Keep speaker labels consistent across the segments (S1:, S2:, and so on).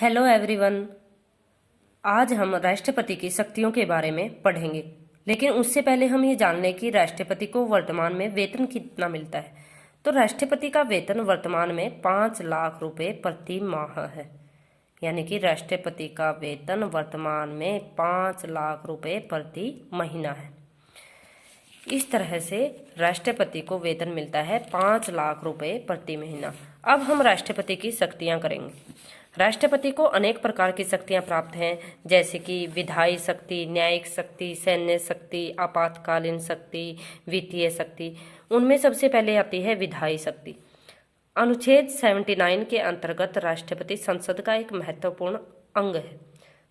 S1: Hello everyone. आज हम राष्ट्रपति की शक्तियों के बारे में पढ़ेंगे, लेकिन उससे पहले हम ये जान लें कि राष्ट्रपति को वर्तमान में वेतन कितना मिलता है। तो राष्ट्रपति का वेतन वर्तमान में 5 लाख रुपए प्रति माह है। यानी कि राष्ट्रपति का वेतन वर्तमान में 5 लाख रुपए प्रति महीना है। इस तरह से राष्ट्रपति को वेतन मिलता है 5 लाख रुपए प्रति महीना। अब हम राष्ट्रपति की शक्तियां करेंगे। राष्ट्रपति को अनेक प्रकार की शक्तियां प्राप्त हैं, जैसे कि विधायी शक्ति, न्यायिक शक्ति, सैन्य शक्ति, आपातकालीन शक्ति, वित्तीय शक्ति। उनमें सबसे पहले आती है विधायी शक्ति। अनुच्छेद 79 के अंतर्गत राष्ट्रपति संसद का एक महत्वपूर्ण अंग है।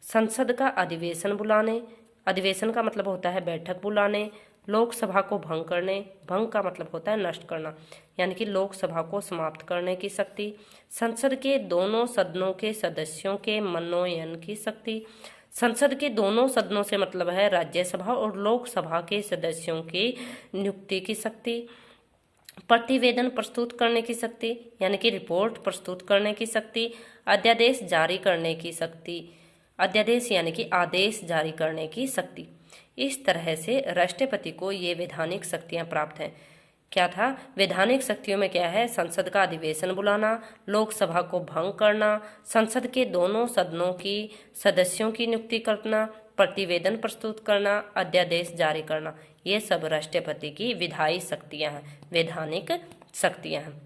S1: संसद का अधिवेशन बुलाने, अधिवेशन का मतलब होता है बैठक बुलाने, लोकसभा को भंग करने, भंग का मतलब होता है नष्ट करना, यानी कि लोकसभा को समाप्त करने की शक्ति, संसद के दोनों सदनों के सदस्यों के मनोनयन की शक्ति, संसद के दोनों सदनों से मतलब है राज्यसभा और लोकसभा के सदस्यों की नियुक्ति की शक्ति, प्रतिवेदन प्रस्तुत करने की शक्ति यानी कि रिपोर्ट प्रस्तुत करने की शक्ति, अध्यादेश जारी करने की शक्ति, अध्यादेश यानी कि आदेश जारी करने की शक्ति। इस तरह से राष्ट्रपति को ये वैधानिक शक्तियां प्राप्त हैं। क्या था? वैधानिक शक्तियों में क्या है? संसद का अधिवेशन बुलाना, लोकसभा को भंग करना, संसद के दोनों सदनों की सदस्यों की नियुक्ति करना, प्रतिवेदन प्रस्तुत करना, अध्यादेश जारी करना। ये सब राष्ट्रपति की विधायी शक्तियां हैं, वैधानिक शक्तियां हैं।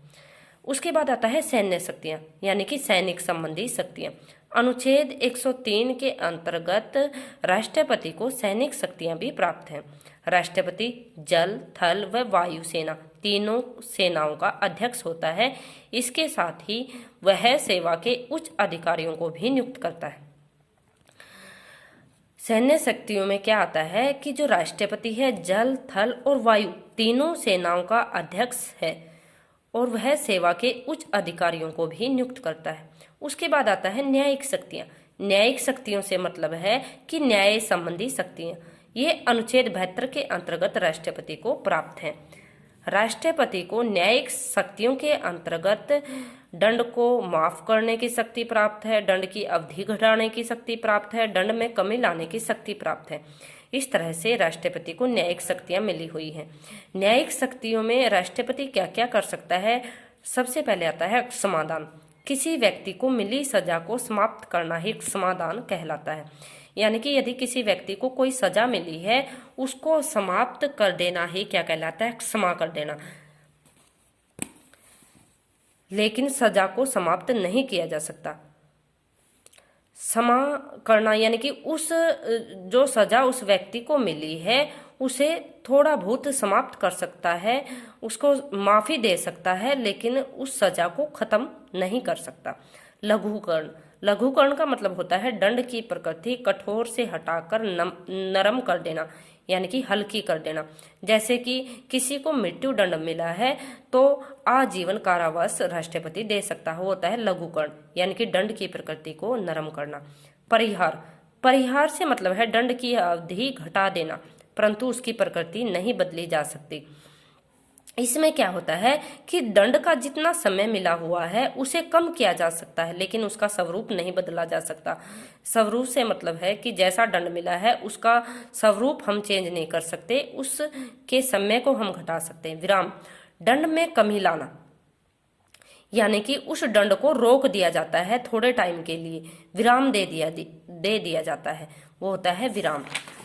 S1: उसके बाद आता है सैन्य शक्तियां, यानी कि सैनिक संबंधी शक्तियां। अनुच्छेद 103 के अंतर्गत राष्ट्रपति को सैनिक शक्तियां भी प्राप्त हैं। राष्ट्रपति जल, थल व वायु सेना तीनों सेनाओं का अध्यक्ष होता है। इसके साथ ही वह सेवा के उच्च अधिकारियों को भी नियुक्त करता है। सैन्य शक्तियों में क्या आता है कि जो राष्ट्रपति है जल, थल और वायु तीनों सेनाओं का अध्यक्ष है और वह सेवा के उच्च अधिकारियों को भी नियुक्त करता है। उसके बाद आता है न्यायिक शक्तियां। न्यायिक शक्तियों से मतलब है कि न्याय संबंधी शक्तियां। ये अनुच्छेद 72 के अंतर्गत राष्ट्रपति को प्राप्त हैं। राष्ट्रपति को न्यायिक शक्तियों के अंतर्गत दंड को माफ करने की शक्ति प्राप्त है, दंड की अवधि घटाने की शक्ति प्राप्त है, दंड में कमी लाने की शक्ति प्राप्त है। इस तरह से राष्ट्रपति को न्यायिक शक्तियां मिली हुई हैं। न्यायिक शक्तियों में राष्ट्रपति क्या क्या कर सकता है? सबसे पहले आता है समाधान। किसी व्यक्ति को मिली सजा को समाप्त करना ही समाधान कहलाता है। यानी कि यदि किसी व्यक्ति को कोई सजा मिली है, उसको समाप्त कर देना ही क्या कहलाता है? क्षमा कर देना। लेकिन सजा को समाप्त नहीं किया जा सकता। क्षमा करना यानी कि उस जो सजा उस व्यक्ति को मिली है उसे थोड़ा बहुत समाप्त कर सकता है, उसको माफी दे सकता है, लेकिन उस सजा को खत्म नहीं कर सकता। लघुकरण। लघुकरण का मतलब होता है दंड की प्रकृति कठोर से हटाकर नरम कर देना, यानी कि हल्की कर देना। जैसे कि किसी को मृत्यु दंड मिला है तो आजीवन कारावास राष्ट्रपति दे सकता है, वो होता है लघुकरण, यानी कि दंड की प्रकृति को नरम करना। परिहार। परिहार से मतलब है दंड की अवधि घटा देना, परंतु उसकी प्रकृति नहीं बदली जा सकती। इसमें क्या होता है कि दंड का जितना समय मिला हुआ है उसे कम किया जा सकता है, लेकिन उसका स्वरूप नहीं बदला जा सकता। स्वरूप से मतलब है कि जैसा दंड मिला है उसका स्वरूप हम चेंज नहीं कर सकते, उसके समय को हम घटा सकते हैं। विराम। दंड में कमी लाना, यानी कि उस दंड को रोक दिया जाता है थोड़े टाइम के लिए, विराम दे दिया जाता है, वो होता है विराम।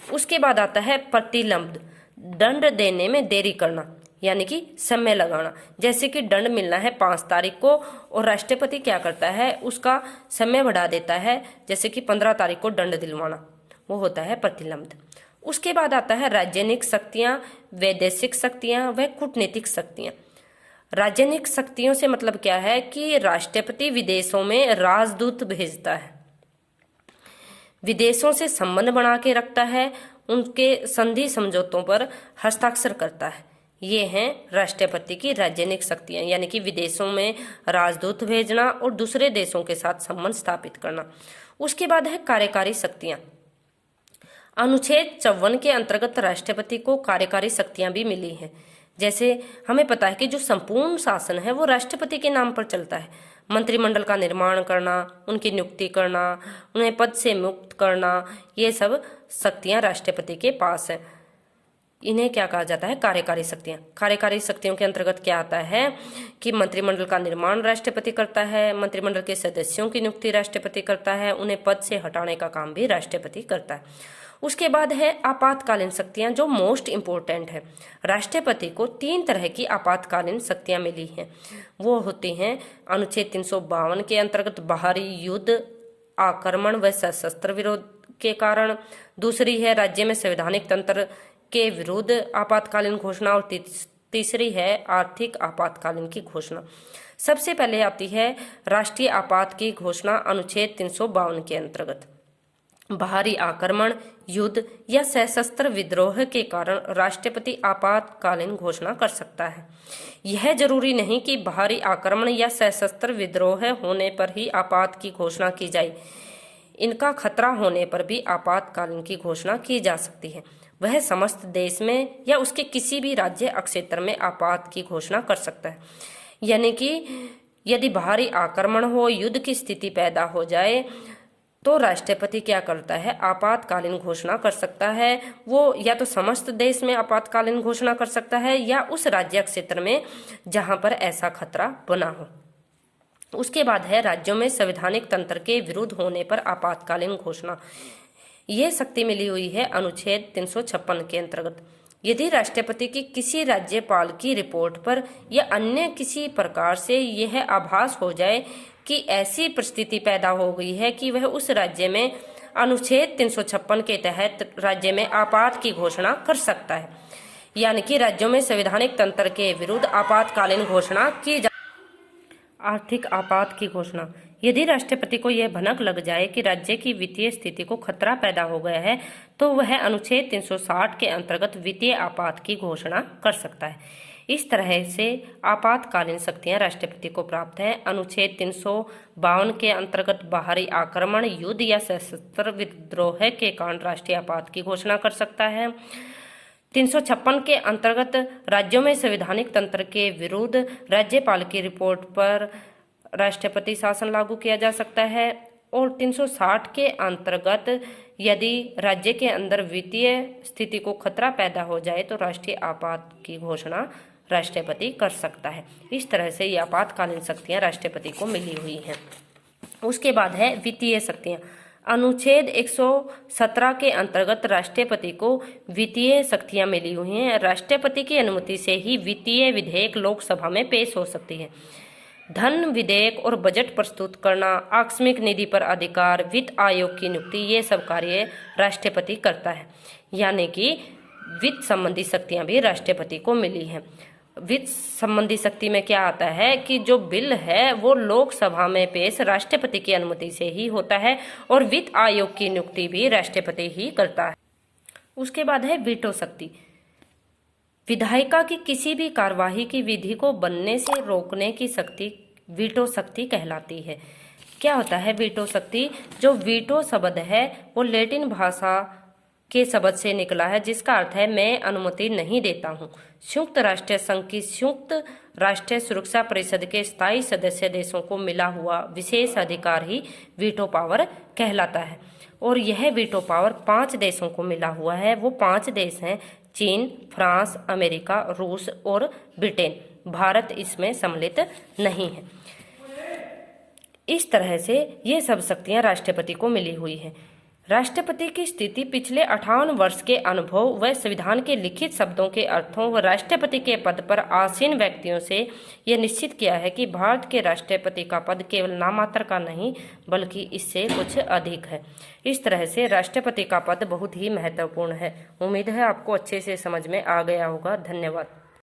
S1: उसके बाद आता है प्रतिलंब। दंड देने में देरी करना, यानी कि समय लगाना। जैसे कि दंड मिलना है 5 तारीख को और राष्ट्रपति क्या करता है, उसका समय बढ़ा देता है, जैसे कि 15 तारीख को दंड दिलवाना, वो होता है प्रतिलंब। उसके बाद आता है राजनीतिक शक्तियां, वैदेशिक शक्तियां व कूटनीतिक शक्तियां। राजनीतिक शक्तियों से मतलब क्या है कि राष्ट्रपति विदेशों में राजदूत भेजता है, विदेशों से संबंध बना के रखता है, उनके संधि समझौतों पर हस्ताक्षर करता है। ये हैं राष्ट्रपति की राजनीतिक शक्तियां, यानी कि विदेशों में राजदूत भेजना और दूसरे देशों के साथ संबंध स्थापित करना। उसके बाद है कार्यकारी शक्तियां। अनुच्छेद 54 के अंतर्गत राष्ट्रपति को कार्यकारी शक्तियां भी मिली हैं। जैसे हमें पता है कि जो संपूर्ण शासन है वो राष्ट्रपति के नाम पर चलता है, मंत्रिमंडल का निर्माण करना, उनकी नियुक्ति करना, उन्हें पद से मुक्त करना, ये सब शक्तियां राष्ट्रपति के पास है। इन्हें क्या कहा जाता है? कार्यकारी शक्तियां। कार्यकारी शक्तियों के अंतर्गत क्या आता है कि मंत्रिमंडल का निर्माण राष्ट्रपति करता है, मंत्रिमंडल के सदस्यों की नियुक्ति राष्ट्रपति करता है, उन्हें पद से हटाने का काम भी राष्ट्रपति करता है। उसके बाद है आपातकालीन शक्तियां, जो मोस्ट इम्पोर्टेंट है। राष्ट्रपति को 3 तरह की आपातकालीन शक्तियां मिली हैं। वो होती हैं अनुच्छेद 352 के अंतर्गत बाहरी युद्ध, आक्रमण व सशस्त्र विरोध के कारण। दूसरी है राज्य में संवैधानिक तंत्र के विरुद्ध आपातकालीन घोषणा, और तीसरी है आर्थिक आपातकालीन की घोषणा। सबसे पहले आती है राष्ट्रीय आपात की घोषणा अनुच्छेद 352 के अंतर्गत। बाहरी आक्रमण, युद्ध या सशस्त्र विद्रोह के कारण राष्ट्रपति आपातकालीन घोषणा कर सकता है। यह जरूरी नहीं कि बाहरी आक्रमण या सशस्त्र विद्रोह होने पर ही आपात की घोषणा की जाए। इनका खतरा होने पर भी आपातकालीन की घोषणा की जा सकती है। वह समस्त देश में या उसके किसी भी राज्य क्षेत्र में आपात की घोषणा कर सकता है। यानी कि यदि बाहरी आक्रमण हो, युद्ध की स्थिति पैदा हो जाए, तो राष्ट्रपति क्या करता है? आपातकालीन घोषणा कर सकता है। वो या तो समस्त देश में आपातकालीन घोषणा कर सकता है या उस राज्य क्षेत्र में जहां पर ऐसा खतरा बना हो। उसके बाद है राज्यों में संवैधानिक तंत्र के विरुद्ध होने पर आपातकालीन घोषणा। ये शक्ति मिली हुई है अनुच्छेद 356 के अंतर्गत। यदि राष्ट्रपति की किसी राज्यपाल की रिपोर्ट पर या अन्य किसी प्रकार से यह आभास हो जाए कि ऐसी परिस्थिति पैदा हो गई है कि वह उस राज्य में अनुच्छेद 356 के तहत राज्य में आपात की घोषणा कर सकता है, यानी कि राज्यों में संवैधानिक तंत्र के विरुद्ध आपातकालीन घोषणा की जा। आर्थिक आपात की घोषणा। यदि राष्ट्रपति को यह भनक लग जाए कि राज्य की वित्तीय स्थिति को खतरा पैदा हो गया है, तो वह अनुच्छेद 360 के अंतर्गत वित्तीय आपात की घोषणा कर सकता है। इस तरह से आपातकालीन शक्तियां राष्ट्रपति को प्राप्त हैं। अनुच्छेद 352 के अंतर्गत बाहरी आक्रमण, युद्ध या सशस्त्र विद्रोह के कारण राष्ट्रीय आपात की घोषणा कर सकता है। 356 के अंतर्गत राज्यों में संवैधानिक तंत्र के विरुद्ध राज्यपाल की रिपोर्ट पर राष्ट्रपति शासन लागू किया जा सकता है। और 360 के अंतर्गत यदि राज्य के अंदर वित्तीय स्थिति को खतरा पैदा हो जाए तो राष्ट्रीय आपात की घोषणा राष्ट्रपति कर सकता है। इस तरह से ये आपातकालीन शक्तियां राष्ट्रपति को मिली हुई हैं। उसके बाद है वित्तीय शक्तियां। अनुच्छेद 117 के अंतर्गत राष्ट्रपति को वित्तीय शक्तियां मिली हुई हैं। राष्ट्रपति की अनुमति से ही वित्तीय विधेयक लोकसभा में पेश हो सकती है। धन विधेयक और बजट प्रस्तुत करना, आकस्मिक निधि पर अधिकार, वित्त आयोग की नियुक्ति, ये सब कार्य राष्ट्रपति करता है। यानी कि वित्त संबंधी शक्तियां भी राष्ट्रपति को मिली हैं। वित्त संबंधी शक्ति में क्या आता है कि जो बिल है वो लोकसभा में पेश राष्ट्रपति की अनुमति से ही होता है और वित्त आयोग की नियुक्ति भी राष्ट्रपति ही करता है। उसके बाद है वीटो शक्ति। विधायिका की किसी भी कार्यवाही की विधि को बनने से रोकने की शक्ति वीटो शक्ति कहलाती है। क्या होता है वीटो शक्ति? जो वीटो शब्द है वो लैटिन भाषा के शब्द से निकला है, जिसका अर्थ है मैं अनुमति नहीं देता हूँ। संयुक्त राष्ट्र संघ की संयुक्त राष्ट्रीय सुरक्षा परिषद के स्थायी सदस्य देशों को मिला हुआ विशेष अधिकार ही वीटो पावर कहलाता है। और यह वीटो पावर 5 देशों को मिला हुआ है। वो 5 देश हैं चीन, फ्रांस, अमेरिका, रूस और ब्रिटेन। भारत इसमें सम्मिलित नहीं है। इस तरह से ये सब शक्तियां राष्ट्रपति को मिली हुई हैं। राष्ट्रपति की स्थिति पिछले 58 वर्ष के अनुभव व संविधान के लिखित शब्दों के अर्थों व राष्ट्रपति के पद पर आसीन व्यक्तियों से यह निश्चित किया है कि भारत के राष्ट्रपति का पद केवल नामात्र का नहीं बल्कि इससे कुछ अधिक है। इस तरह से राष्ट्रपति का पद बहुत ही महत्वपूर्ण है। उम्मीद है आपको अच्छे से समझ में आ गया होगा। धन्यवाद।